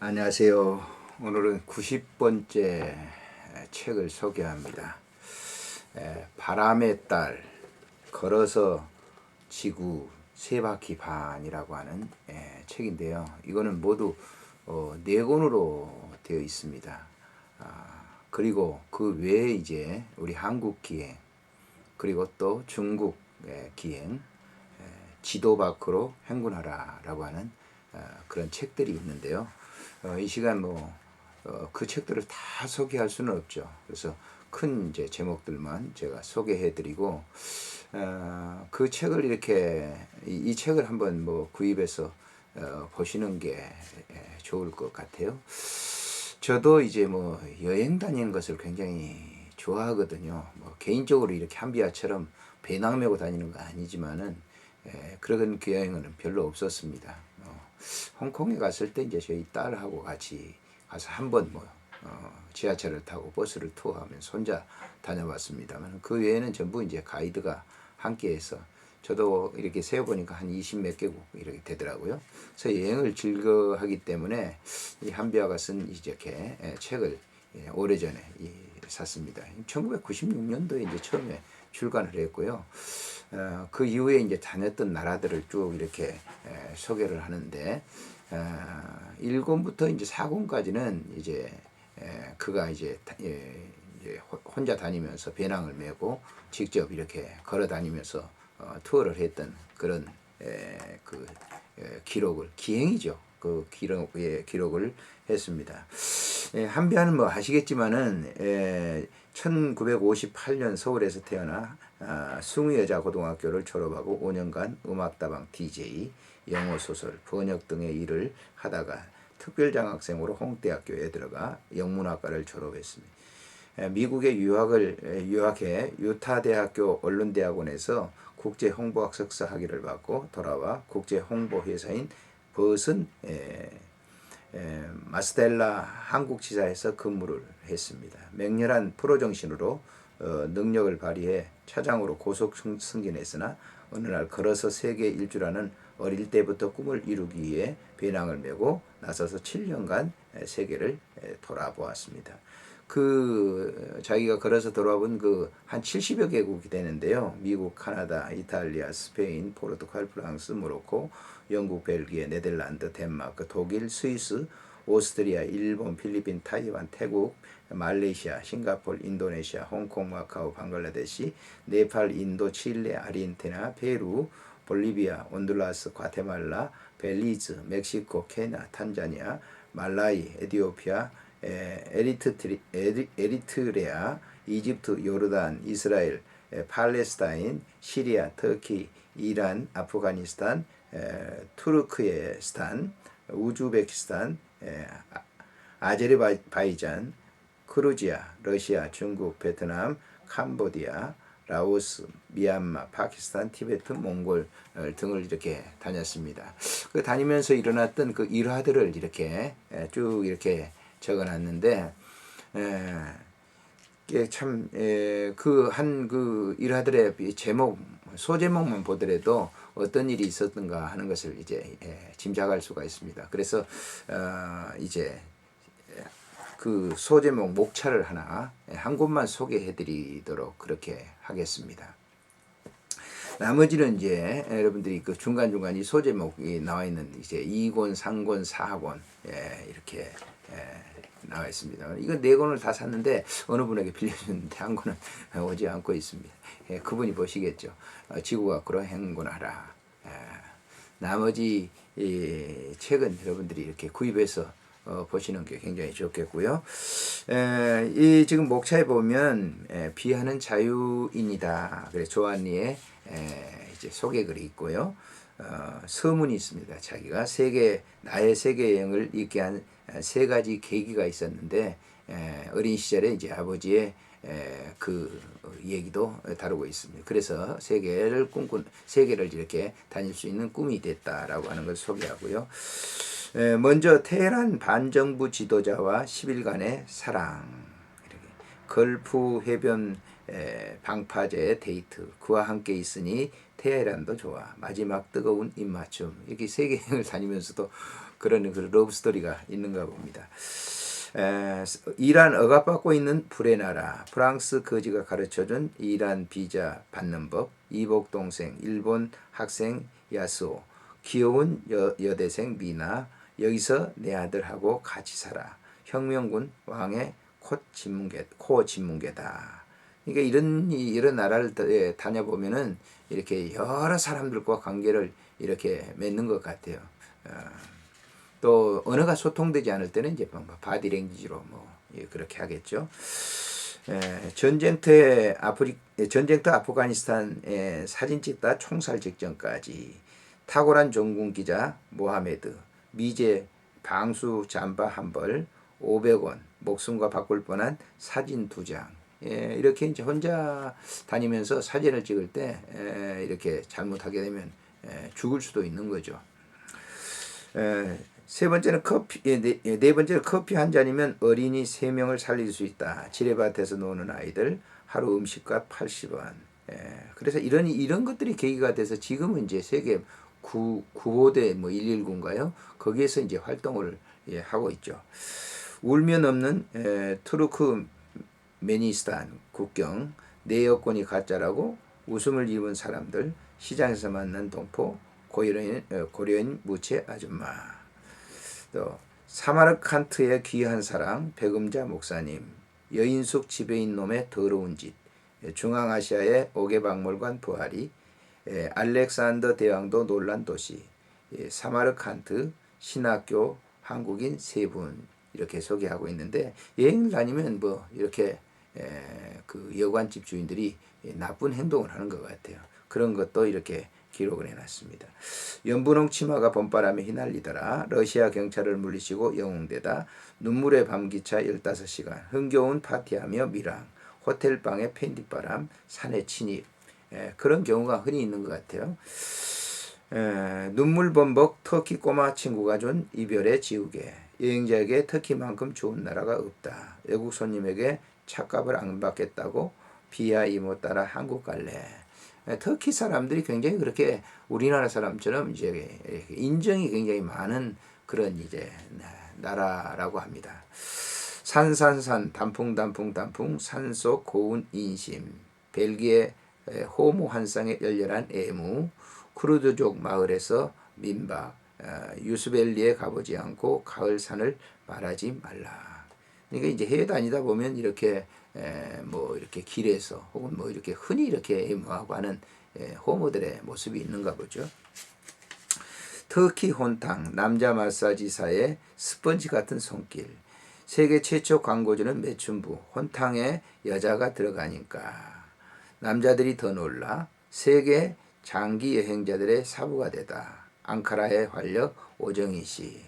안녕하세요. 오늘은 90번째 책을 소개합니다. 바람의 딸, 걸어서 지구 세 바퀴 반이라고 하는 책인데요. 이거는 모두 네 권으로 되어 있습니다. 그리고 그 외에 이제 우리 한국 기행, 그리고 또 중국 기행, 지도 밖으로 행군하라라고 하는 그런 책들이 있는데요. 이 시간 그 책들을 다 소개할 수는 없죠. 그래서 큰 이제 제목들만 제가 소개해드리고 그 책을 이렇게 이 책을 한번 구입해서 보시는 게 좋을 것 같아요. 저도 이제 여행 다니는 것을 굉장히 좋아하거든요. 개인적으로 이렇게 한비아처럼 배낭 메고 다니는 건 아니지만은 그런 여행은 별로 없었습니다. 홍콩에 갔을 때 이제 저희 딸하고 같이 가서 한번 지하철을 타고 버스를 투어하면서 혼자 다녀봤습니다만 그 외에는 전부 이제 가이드가 함께해서 저도 이렇게 세어보니까 한 20 몇 개국 이렇게 되더라고요. 그래서 여행을 즐거워하기 때문에 이 한비아가 쓴 이렇게 책을 오래전에 샀습니다. 1996년도에 이제 처음에 출간을 했고요. 그 이후에 이제 다녔던 나라들을 쭉 이렇게 소개를 하는데 1권부터 이제 4권까지는 이제 그가 이제 혼자 다니면서 배낭을 메고 직접 이렇게 걸어 다니면서 투어를 했던 그런 그 기록을 기행이죠. 그 기록을 했습니다. 한비아는 아시겠지만은 1958년 서울에서 태어나 숭의여자고등학교를 졸업하고 5년간 음악다방 DJ, 영어소설, 번역 등의 일을 하다가 특별장학생으로 홍대학교에 들어가 영문학과를 졸업했습니다. 미국에 유학해 유타대학교 언론대학원에서 국제홍보학 석사 학위를 받고 돌아와 국제홍보회사인 버슨 마스텔라 한국지사에서 근무를 했습니다. 맹렬한 프로 정신으로 능력을 발휘해 차장으로 고속 승진했으나 어느 날 걸어서 세계 일주라는 어릴 때부터 꿈을 이루기 위해 배낭을 메고 나서서 7년간 세계를 돌아보았습니다. 자기가 걸어서 돌아본 한 70여 개국이 되는데요. 미국, 카나다, 이탈리아, 스페인, 포르투갈, 프랑스, 모로코, 영국, 벨기에, 네덜란드, 덴마크, 독일, 스위스, 오스트리아, 일본, 필리핀, 타이완, 태국, 말레이시아, 싱가포르, 인도네시아, 홍콩, 마카오, 방글라데시, 네팔, 인도, 칠레, 아르헨티나, 페루, 볼리비아, 온두라스, 과테말라, 벨리즈, 멕시코, 케냐, 탄자니아, 말라이, 에티오피아, 에리트레아, 이집트, 요르단, 이스라엘, 팔레스타인, 시리아, 터키, 이란, 아프가니스탄, 투르크스탄, 우즈베키스탄, 아제르바이잔, 크루지아, 러시아, 중국, 베트남, 캄보디아, 라오스, 미얀마, 파키스탄, 티베트, 몽골 등을 이렇게 다녔습니다. 다니면서 일어났던 그 일화들을 이렇게 쭉 이렇게 적어놨는데 그 일화들의 소제목만 보더라도 어떤 일이 있었던가 하는 것을 이제 짐작할 수가 있습니다. 그래서 이제 그 소제목 목차를 한 곳만 소개해드리도록 그렇게 하겠습니다. 나머지는 이제 여러분들이 그 중간중간 이 소제목이 나와 있는 이제 2권, 3권, 4권 이렇게 나와 있습니다. 이거 4권을 다 샀는데 어느 분에게 빌려줬는데 한 권은 오지 않고 있습니다. 그분이 보시겠죠. 지구 밖으로 행군하라. 나머지 책은 여러분들이 이렇게 구입해서 보시는 게 굉장히 좋겠고요. 이 지금 목차에 보면 비하는 자유인이다. 그래서 조한리의 이제 소개글이 있고요. 서문이 있습니다. 자기가 나의 세계 여행을 있게 한 3가지 계기가 있었는데 어린 시절에 이제 아버지의 그 얘기도 다루고 있습니다. 그래서 세계를 이렇게 다닐 수 있는 꿈이 됐다라고 하는 걸 소개하고요. 먼저 테헤란 반정부 지도자와 10일간의 사랑, 이렇게 걸프 해변 방파제의 데이트, 그와 함께 있으니 테헤란도 좋아, 마지막 뜨거운 입맞춤, 이렇게 세계 여행을 다니면서도 그런 그 러브 스토리가 있는가 봅니다. 이란 억압받고 있는 불의 나라 프랑스 거지가 가르쳐준 이란 비자 받는 법 이복 동생 일본 학생 야스오 귀여운 여대생 미나 여기서 내 아들하고 같이 살아 혁명군 왕의 코 진문계다. 그러니까 이런 나라를 다녀보면은 이렇게 여러 사람들과 관계를 이렇게 맺는 것 같아요. 또 언어가 소통되지 않을 때는 이제 바디랭귀지로 그렇게 하겠죠. 전쟁터 아프가니스탄에 사진 찍다 총살 직전까지 탁월한 전군 기자 모하메드 미제 방수 잠바 한 벌 500원 목숨과 바꿀 뻔한 사진 2장 이렇게 이제 혼자 다니면서 사진을 찍을 때 이렇게 잘못하게 되면 죽을 수도 있는 거죠. 네 번째는 커피 한 잔이면 어린이 3명을 살릴 수 있다. 지뢰밭에서 노는 아이들 하루 음식값 80원. 그래서 이런 것들이 계기가 돼서 지금은 이제 세계 구호대 119인가요? 거기에서 이제 활동을 하고 있죠. 울면 없는 투르크메니스탄 국경 내 여권이 가짜라고 웃음을 입은 사람들 시장에서 만난 동포 고려인 무채 아줌마 또 사마르칸트의 귀한 사랑 백음자 목사님 여인숙 지배인 놈의 더러운 짓 중앙아시아의 오개박물관 부활이 알렉산더 대왕도 놀란 도시 사마르칸트 신학교 한국인 3분 이렇게 소개하고 있는데 여행을 다니면 이렇게 그 여관집 주인들이 나쁜 행동을 하는 것 같아요. 그런 것도 이렇게 기록을 해놨습니다. 연분홍 치마가 봄바람에 휘날리더라. 러시아 경찰을 물리치고 영웅되다. 눈물의 밤기차 15시간. 흥겨운 파티하며 밀항. 호텔방에 팬디바람. 산에 침입. 그런 경우가 흔히 있는 것 같아요. 눈물범벅 터키 꼬마 친구가 준 이별의 지우개. 여행자에게 터키만큼 좋은 나라가 없다. 외국 손님에게 차값을 안 받겠다고 비하 이모 따라 한국 갈래. 터키 사람들이 굉장히 그렇게 우리나라 사람처럼 이제 인정이 굉장히 많은 그런 이제 나라라고 합니다. 산산산 단풍 산속 고운 인심 벨기에 호모 한 쌍의 열렬한 애무 쿠르드족 마을에서 민박 유스벨리에 가보지 않고 가을 산을 말하지 말라. 그러니까 이제 해외 다니다 보면 이렇게 이렇게 길에서 혹은 이렇게 흔히 이렇게 애무하고 하는 호모들의 모습이 있는가 보죠. 터키 혼탕 남자 마사지사의 스펀지 같은 손길 세계 최초 광고주는 매춘부 혼탕에 여자가 들어가니까 남자들이 더 놀라 세계 장기 여행자들의 사부가 되다. 앙카라의 활력 오정희 씨.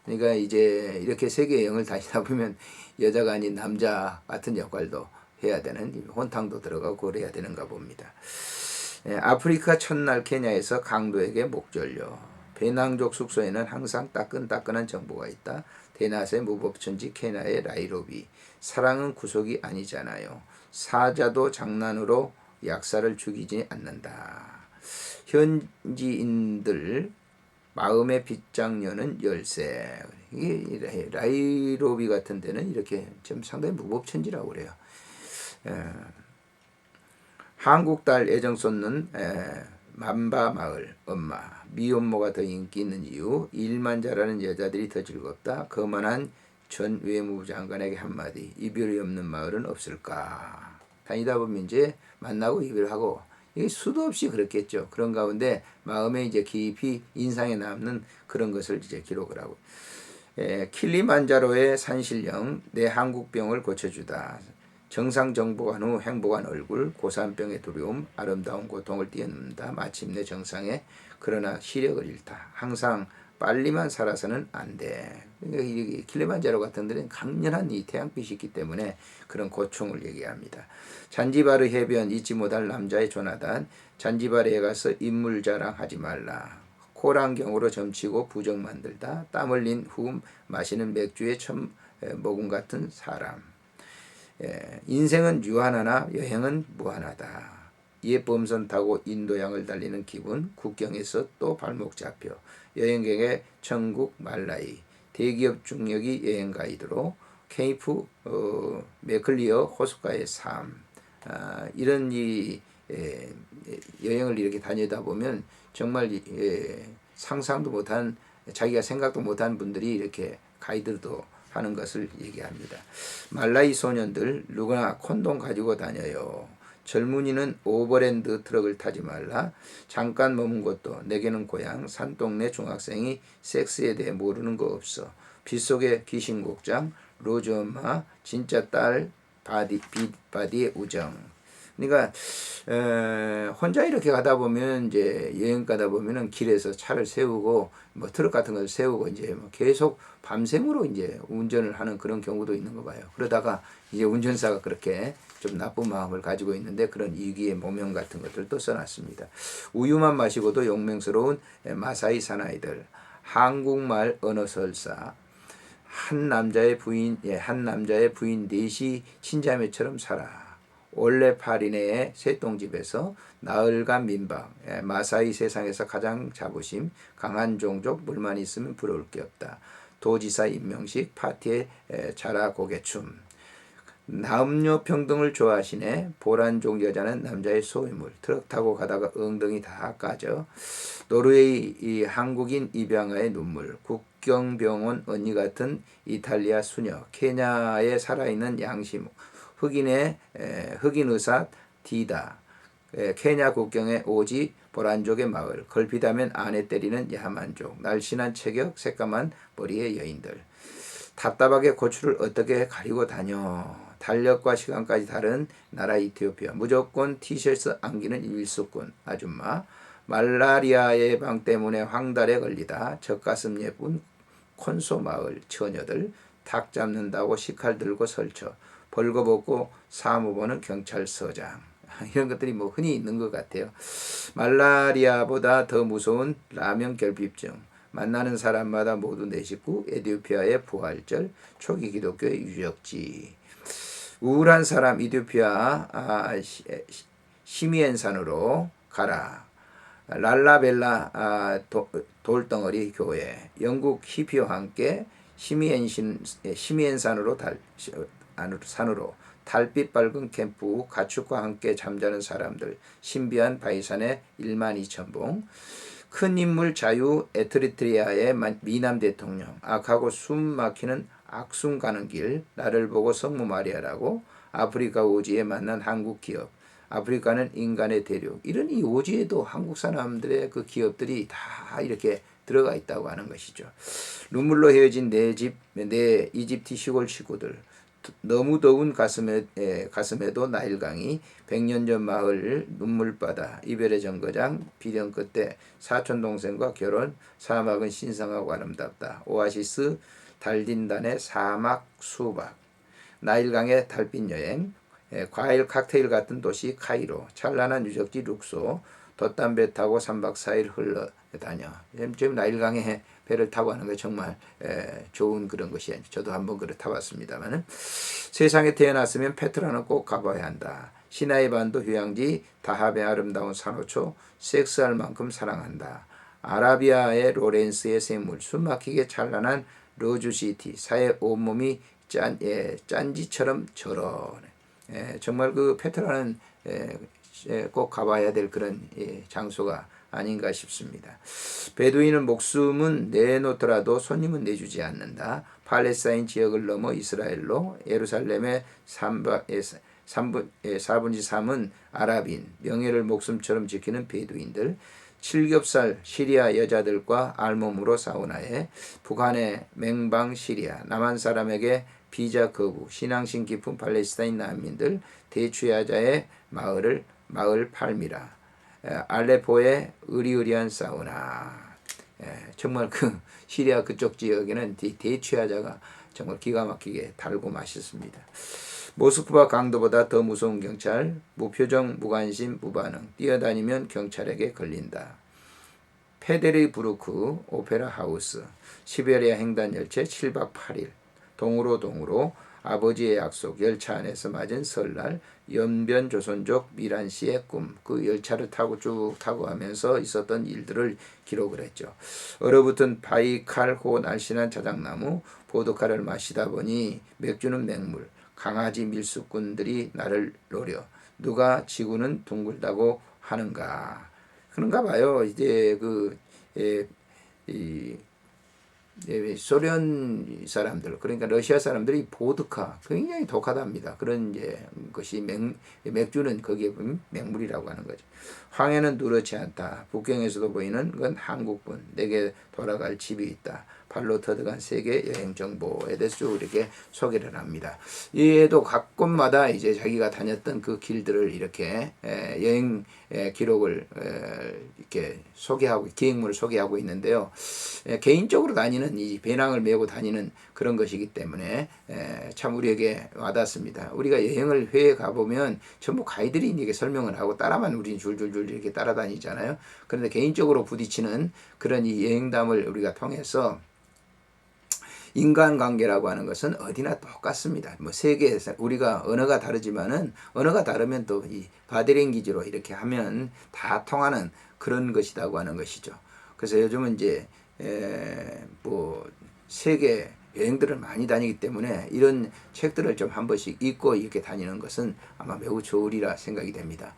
그러니까 이제 이렇게 세계 여행을 다니다 보면 여자가 아닌 남자 같은 역할도 해야 되는 혼탕도 들어가고 그래야 되는가 봅니다. 아프리카 첫날 케냐에서 강도에게 목전료. 배낭족 숙소에는 항상 따끈따끈한 정보가 있다. 대낮의 무법천지 케냐의 나이로비. 사랑은 구속이 아니잖아요. 사자도 장난으로 약사를 죽이지 않는다. 현지인들 마음의 빗장여는 열쇠. 이게 라이로비 같은 데는 이렇게 좀 상당히 무법천지라고 그래요. 한국 딸 애정 쏟는 만바 마을 엄마 미혼모가 더 인기 있는 이유 일만 잘하는 여자들이 더 즐겁다. 거만한 전 외무부 장관에게 한마디 이별이 없는 마을은 없을까. 다니다 보면 이제 만나고 이별하고 이게 수도 없이 그렇겠죠. 그런 가운데 마음에 이제 깊이 인상에 남는 그런 것을 이제 기록을 하고 킬리만자로의 산신령 내 한국병을 고쳐주다. 정상 정복한 후 행복한 얼굴 고산병의 두려움 아름다운 고통을 뛰어넘는다. 마침내 정상에 그러나 시력을 잃다. 항상 빨리만 살아서는 안 돼. 그러니까 이 킬리만자로 같은 데는 강렬한 이 태양빛이 있기 때문에 그런 고충을 얘기합니다. 잔지바르 해변 잊지 못할 남자의 조나단 잔지바르에 가서 인물 자랑하지 말라. 코랑경으로 점치고 부정 만들다. 땀 흘린 후 마시는 맥주의 첫 모금 같은 사람. 인생은 유한하나 여행은 무한하다. 옛 범선 타고 인도양을 달리는 기분 국경에서 또 발목 잡혀 여행객의 천국 말라이, 대기업 중력이 여행 가이드로 케이프 맥클리어 호숫가의 삶, 이런 여행을 이렇게 다니다 보면 정말 상상도 못한, 자기가 생각도 못한 분들이 이렇게 가이드도 하는 것을 얘기합니다. 말라이 소년들 누구나 콘돔 가지고 다녀요. 젊은이는 오버랜드 트럭을 타지 말라. 잠깐 머문 것도 내게는 고향. 산동네 중학생이 섹스에 대해 모르는 거 없어. 빗속의 귀신곡장. 로즈 엄마 진짜 딸 빗바디의 우정. 그러니까 혼자 이렇게 가다 보면 이제 여행 가다 보면은 길에서 차를 세우고 뭐 트럭 같은 걸 세우고 이제 뭐 계속 밤샘으로 이제 운전을 하는 그런 경우도 있는 거 봐요. 그러다가 이제 운전사가 그렇게 좀 나쁜 마음을 가지고 있는데 그런 위기의 모명 같은 것들도 써놨습니다. 우유만 마시고도 용맹스러운 마사이 사나이들, 한국말 언어설사, 한 남자의 부인 넷이 친자매처럼 살아. 올레파리네의 쇠똥집에서 나흘간 민박, 마사이 세상에서 가장 자부심, 강한 종족, 물만 있으면 부러울 게 없다. 도지사 임명식, 파티에 자라 고개춤. 남녀 평등을 좋아하시네. 보란종 여자는 남자의 소유물. 트럭 타고 가다가 엉덩이 다 까져. 노르웨이 한국인 입양아의 눈물. 국경병원 언니 같은 이탈리아 수녀. 케냐에 살아있는 양심. 흑인 의사 디다. 케냐 국경의 오지 보란족의 마을. 걸핏하면 아내 때리는 야만족. 날씬한 체격, 새까만 머리의 여인들. 답답하게 고추를 어떻게 가리고 다녀. 달력과 시간까지 다른 나라 이티오피아. 무조건 티셔츠 안기는 일수꾼 아줌마. 말라리아 예방 때문에 황달에 걸리다. 젖가슴 예쁜 콘소 마을 처녀들. 닭 잡는다고 식칼 들고 설쳐. 벌거벗고 사무보는 경찰서장. 이런 것들이 뭐 흔히 있는 것 같아요. 말라리아보다 더 무서운 라면 결핍증. 만나는 사람마다 모두 내 식구. 에티오피아의 부활절. 초기 기독교의 유적지. 우울한 사람 이디오피아 시미엔산으로 가라. 랄라벨라 돌덩어리 교회. 영국 히피와 함께 시미엔산으로 산으로 달빛 밝은 캠프. 가축과 함께 잠자는 사람들. 신비한 바이산의 12,000봉. 큰 인물 자유. 에트리트리아의 미남 대통령. 악하고 숨 막히는 악순 가는 길. 나를 보고 성모 마리아라고. 아프리카 오지에 만난 한국 기업. 아프리카는 인간의 대륙. 이런 이 오지에도 한국 사람들의 그 기업들이 다 이렇게 들어가 있다고 하는 것이죠. 눈물로 헤어진 내 이집트 시골 식구들. 너무 더운 가슴에도 나일강이. 100년 전 마을 눈물바다. 이별의 정거장. 비령 끝에 사촌동생과 결혼. 사막은 신성하고 아름답다. 오아시스 달딘단의 사막 수박. 나일강의 달빛 여행. 과일 칵테일 같은 도시 카이로. 찬란한 유적지 룩소. 돛담배 타고 3박 4일 흘러다녀. 지금 나일강에 배를 타고 하는 게 정말 좋은 그런 것이 저도 한번 그래 타봤습니다만 세상에 태어났으면 페트라는 꼭 가봐야 한다. 시나이 반도 휴양지. 다합의 아름다운 산호초. 섹스할 만큼 사랑한다. 아라비아의 로렌스의 샘물. 숨막히게 찬란한 로즈시티. 사의 온몸이 짠지처럼 절어. 정말 그 페트라는 꼭 가봐야 될 그런 장소가 아닌가 싶습니다. 베두인은 목숨은 내놓더라도 손님은 내주지 않는다. 팔레스타인 지역을 넘어 이스라엘로. 예루살렘의 4분의 3은 아랍인. 명예를 목숨처럼 지키는 베두인들. 7겹살 시리아 여자들과 알몸으로 사우나에. 북한의 맹방 시리아. 남한 사람에게 비자 거부. 신앙심 깊은 팔레스타인 난민들. 대추야자의 마을 팔미라. 알레포의 의리의리한 사우나. 정말 그 시리아 그쪽 지역에는 대추야자가 정말 기가 막히게 달고 맛있습니다. 모스크바 강도보다 더 무서운 경찰. 무표정, 무관심, 무반응. 뛰어다니면 경찰에게 걸린다. 페데르부르크 오페라 하우스. 시베리아 횡단 열차 7박 8일. 동으로 아버지의 약속, 열차 안에서 맞은 설날, 연변 조선족 미란 씨의 꿈, 그 열차를 타고 쭉 타고 가면서 있었던 일들을 기록을 했죠. 얼어붙은 바이칼호 날씬한 자작나무, 보드카를 마시다 보니 맥주는 맹물, 강아지 밀수꾼들이 나를 노려 누가 지구는 둥글다고 하는가. 그런가 봐요. 이제 이 소련 사람들, 그러니까 러시아 사람들이 보드카 굉장히 독하답니다. 그런 이제 것이 맥주는 거기에 맹물이라고 하는 거죠. 황해는 누렇지 않다. 북경에서도 보이는 건 한국분. 내게 돌아갈 집이 있다. 발로 터득한 세계 여행 정보에 대해서 쭉 이렇게 소개를 합니다. 얘도 각 곳마다 이제 자기가 다녔던 그 길들을 이렇게 여행 기록을 이렇게 소개하고 기획물을 소개하고 있는데요. 개인적으로 다니는 이 배낭을 메고 다니는 그런 것이기 때문에 참 우리에게 와닿습니다. 우리가 여행을 회에 가보면 전부 가이드들이 이렇게 설명을 하고 따라만 우리는 줄줄줄 이렇게 따라다니잖아요. 그런데 개인적으로 부딪히는 그런 이 여행담을 우리가 통해서 인간관계라고 하는 것은 어디나 똑같습니다. 뭐 세계에서 우리가 언어가 다르지만은 언어가 다르면 또 이 바디랭귀지로 이렇게 하면 다 통하는 그런 것이라고 하는 것이죠. 그래서 요즘은 이제 뭐 세계 여행들을 많이 다니기 때문에 이런 책들을 좀 한 번씩 읽고 이렇게 다니는 것은 아마 매우 좋으리라 생각이 됩니다.